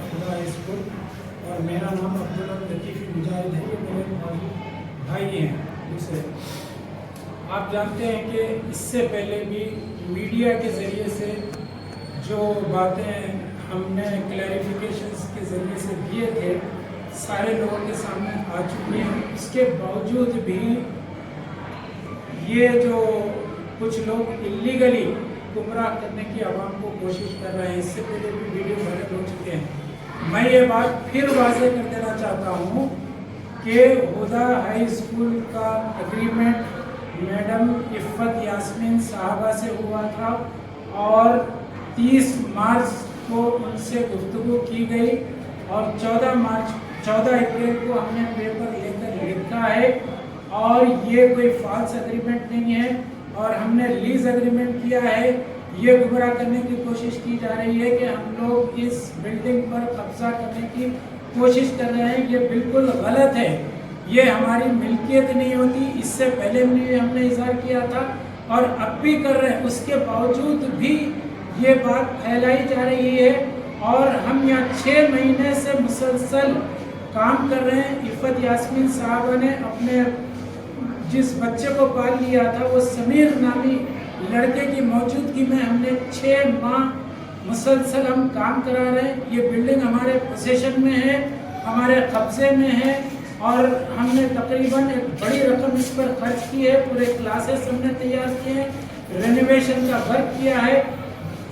खुदा स्कूल और मेरा नाम अब्दुल लतीफ़ मुजाहिद है। ये मेरे भाई हैं दूसरे। आप जानते हैं कि इससे पहले भी मीडिया के ज़रिए से जो बातें हमने क्लैरिफिकेशंस के ज़रिए से दिए थे सारे लोगों के सामने आ चुकी हैं। इसके बावजूद भी ये जो कुछ लोग इल्लीगली गुमराह करने की आवाम को कोशिश कर रहे हैं, इससे पहले भी वीडियो वायरल हो चुके हैं। मैं ये बात फिर वाज़ेह कर देना चाहता हूँ कि हुदा हाई स्कूल का एग्रीमेंट मैडम इफ़्फ़त यास्मीन साहबा से हुआ था और 30 मार्च को उनसे गुफ्तगू की गई और 14 अप्रैल को हमने पेपर लेकर लिखा है और ये कोई फॉल्स एग्रीमेंट नहीं है और हमने लीज एग्रीमेंट किया है। ये गुमराह करने की कोशिश की जा रही है कि हम लोग इस बिल्डिंग पर कब्जा करने की कोशिश कर रहे हैं। ये बिल्कुल गलत है। ये हमारी मिल्कियत नहीं होती। इससे पहले भी हमने इज़हार किया था और अब भी कर रहे हैं। उसके बावजूद भी ये बात फैलाई जा रही है और हम यहाँ 6 महीने से मुसलसल काम कर रहे हैं। इफ़्फ़त यास्मीन साहबा ने अपने जिस बच्चे को पाल लिया था वो समीर नामी लड़के की मौजूदगी में हमने 6 माह मुसलसल हम काम करा रहे हैं। ये बिल्डिंग हमारे पोजीशन में है, हमारे कब्जे में है और हमने तकरीबन एक बड़ी रकम इस पर खर्च की है। पूरे क्लासेस हमने तैयार किए हैं, रेनोवेशन का वर्क किया है।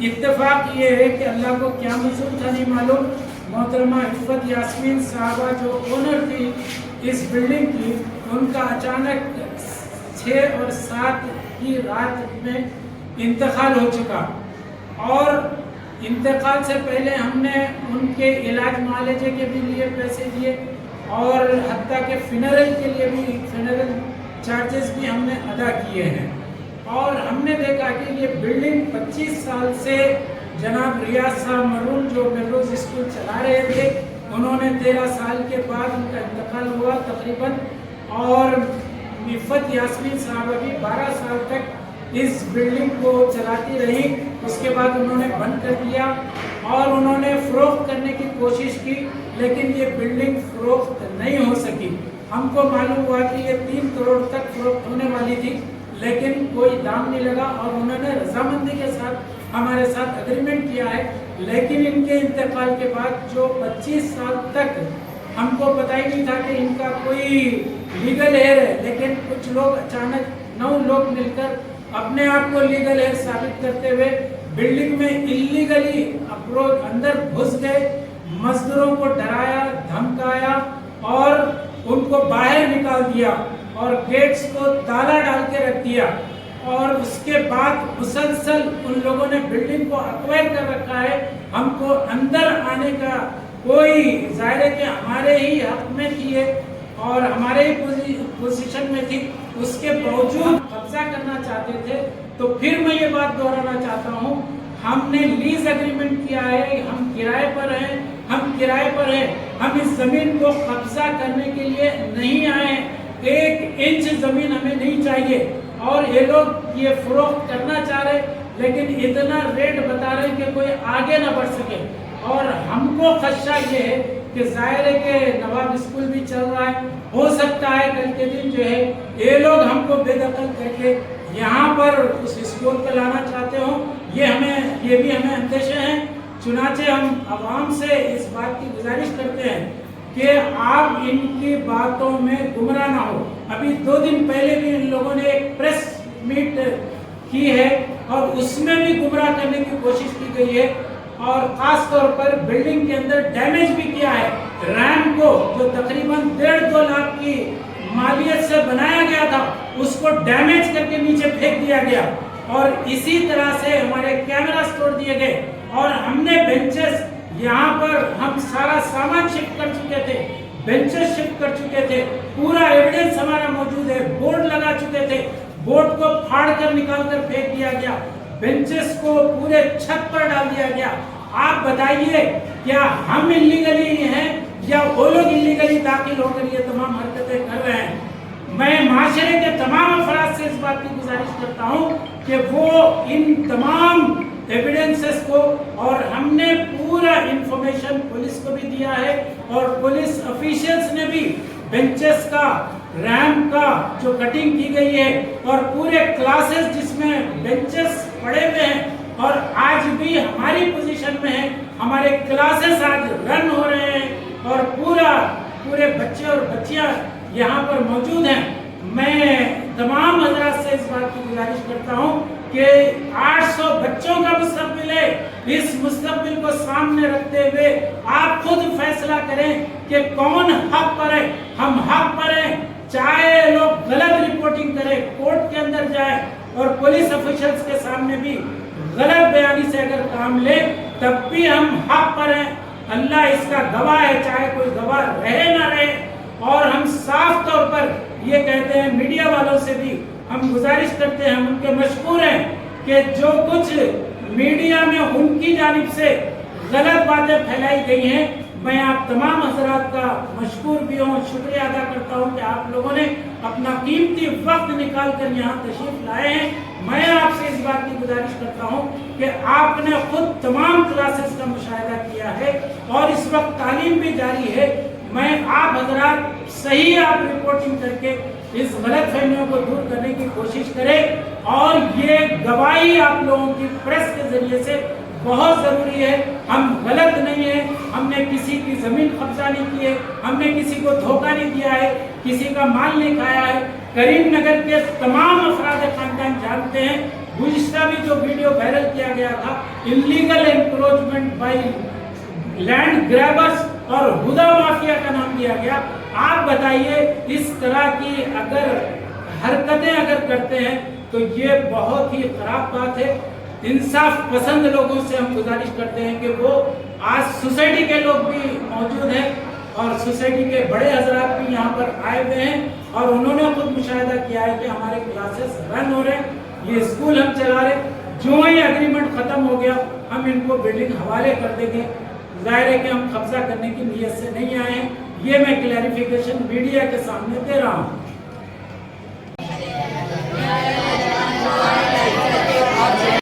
इत्तेफाक ये है कि अल्लाह को क्या मंजूर था नहीं मालूम, मोहतरमा इफ़्फ़त यास्मीन साहबा जो ओनर थी इस बिल्डिंग की, उनका अचानक 6 और 7 की रात में इंतकाल हो चुका और इंतकाल से पहले हमने उनके इलाज मुआलजे के भी लिए पैसे दिए और हत्ता के फिनरल के लिए भी फिनरल चार्जेस भी हमने अदा किए हैं। और हमने देखा कि ये बिल्डिंग 25 साल से जनाब रियाज साहब मरून जो मेलरोज स्कूल चला रहे थे, उन्होंने 13 साल के बाद उनका इंतकाल हुआ तकरीबन और इफ़्फ़त यास्मीन साहबा भी 12 साल तक इस बिल्डिंग को चलाती रही। उसके बाद उन्होंने बंद कर दिया और उन्होंने फ़रोख्त करने की कोशिश की, लेकिन ये बिल्डिंग फ़रोख्त नहीं हो सकी। हमको मालूम हुआ कि ये 3 करोड़ तक फ़रोख्त होने वाली थी, लेकिन कोई दाम नहीं लगा और उन्होंने रजामंदी के साथ हमारे साथ एग्रीमेंट किया है। लेकिन इनके इंतकाल के बाद जो 25 साल तक हमको पता ही नहीं था कि इनका कोई लीगल हेयर है, लेकिन कुछ लोग अचानक 9 लोग मिलकर अपने आप को लीगल हेयर साबित करते हुए बिल्डिंग में इल्लीगली अप्रोच अंदर घुस गए, मजदूरों को डराया धमकाया और उनको बाहर निकाल दिया और गेट्स को ताला डाल के रख दिया और उसके बाद मुसलसल उन लोगों ने बिल्डिंग को अक्वायर कर रखा है। हमको अंदर आने का कोई जाहिर है कि हमारे ही हक में थी और हमारे ही पोजीशन में थी, उसके बावजूद कब्जा करना चाहते थे। तो फिर मैं ये बात दोहराना चाहता हूँ, हमने लीज एग्रीमेंट किया है, हम किराए पर हैं, हम इस जमीन को कब्जा करने के लिए नहीं आए। 1 इंच जमीन हमें नहीं चाहिए और ये लोग ये फरोख्त करना चाह रहे, लेकिन इतना रेट बता रहे हैं कि कोई आगे ना बढ़ सके। और हमको खदशा ये है कि जाहिर है कि नवाब स्कूल भी चल रहा है, हो सकता है कल के दिन जो है ये लोग हमको बेदखल करके यहाँ पर उस स्कूल पर लाना चाहते हो। ये भी हमें अंदेशे हैं। चुनाचे हम आवाम से इस बात की गुजारिश करते हैं कि आप इनकी बातों में गुमराह ना हो। अभी 2 दिन पहले भी इन लोगों ने एक प्रेस मीट की है और उसमें भी गुमराह करने की कोशिश की गई है और खास तौर पर बिल्डिंग के अंदर डैमेज भी किया है। रैम को जो तकरीबन 1.5-2 लाख की मालियत से बनाया गया था, उसको डैमेज करके नीचे फेंक दिया गया और इसी तरह से हमारे कैमरास तोड़ दिए गए और हमने बेंचेस यहाँ पर हम सारा सामान शिफ्ट कर चुके थे, बेंचेस शिफ्ट कर चुके थे, पूरा एविडेंस हमारा मौजूद है, बोर्ड लगा चुके थे, बोर्ड को फाड़ कर निकाल कर फेंक दिया गया, बेंचेस को पूरे छत पर डाल दिया गया। आप बताइए क्या हम इल्लीगली हैं या वो लोग इल्लीगली दाखिल होकर ये तमाम हरकतें कर रहे हैं? मैं माशरे के तमाम अफराद से इस बात की गुजारिश करता हूँ कि वो इन तमाम एविडेंसेस को और हमने पूरा इंफॉर्मेशन पुलिस को भी दिया है और पुलिस ऑफिशियल्स ने भी बेंचेस का, रैंप का जो कटिंग की गई है और पूरे क्लासेस जिसमें बेंचेस पड़े हुए हैं और आज भी हमारी पोजीशन में है, हमारे क्लासेस आज रन हो रहे हैं और पूरे बच्चे और बच्चियां यहाँ पर मौजूद हैं। मैं तमाम हजरात से इस बात की गुजारिश करता हूँ कि 800 बच्चों का मुस्तकबिल है, इस मुस्तकबिल को सामने रखते हुए आप खुद फैसला करें कि कौन हक पर है। हम हक पर हैं, चाहे लोग गलत रिपोर्टिंग करें, कोर्ट के अंदर जाए और पुलिस ऑफिशियल्स के सामने भी गलत बयानी से अगर काम ले तब भी हम हक पर हैं। अल्लाह इसका गवाह है, चाहे कोई गवाह रहे ना रहे। और हम साफ तौर पर ये कहते हैं, मीडिया वालों से भी हम गुजारिश करते हैं, हम उनके मशकूर हैं कि जो कुछ मीडिया में उनकी जानिब से गलत बातें फैलाई गई हैं, मैं आप तमाम हजरात का मशकूर भी हूँ, शुक्रिया अदा करता हूँ कि आप लोगों ने अपना कीमती वक्त निकाल कर यहाँ तशरीफ लाए हैं। मैं आपसे इस बात की गुजारिश करता हूँ कि आपने खुद तमाम क्लासेस का मुशाहिदा किया है और इस वक्त तालीम भी जारी है। मैं आप हजरात सही आप रिपोर्टिंग करके इस गलत फहमियों को दूर करने की कोशिश करें और ये गवाही आप लोगों की प्रेस के जरिए से बहुत ज़रूरी है। हम गलत नहीं है, हमने किसी की ज़मीन कब्जा नहीं की है, हमने किसी को धोखा नहीं दिया है, किसी का माल नहीं खाया है। करीमनगर के तमाम अफराद खानदान जानते हैं, गुज़िश्ता भी जो वीडियो वायरल किया गया था, illegal encroachment by land grabbers और हुदा माफिया का नाम दिया गया। आप बताइए, इस तरह की अगर हरकतें अगर करते हैं तो ये बहुत ही खराब बात है। इंसाफ पसंद लोगों से हम गुजारिश करते हैं कि वो, आज सोसाइटी के लोग भी मौजूद हैं और सोसाइटी के बड़े हजरात भी यहाँ पर आए हुए हैं और उन्होंने खुद मुशाहिदा किया है कि हमारे क्लासेस रन हो रहे हैं, ये स्कूल हम चला रहे हैं। जो ही एग्रीमेंट खत्म हो गया हम इनको बिल्डिंग हवाले कर देंगे। जाहिर है कि हम कब्जा करने की नीयत से नहीं आए हैं, ये मैं क्लैरिफिकेशन मीडिया के सामने दे रहा हूँ।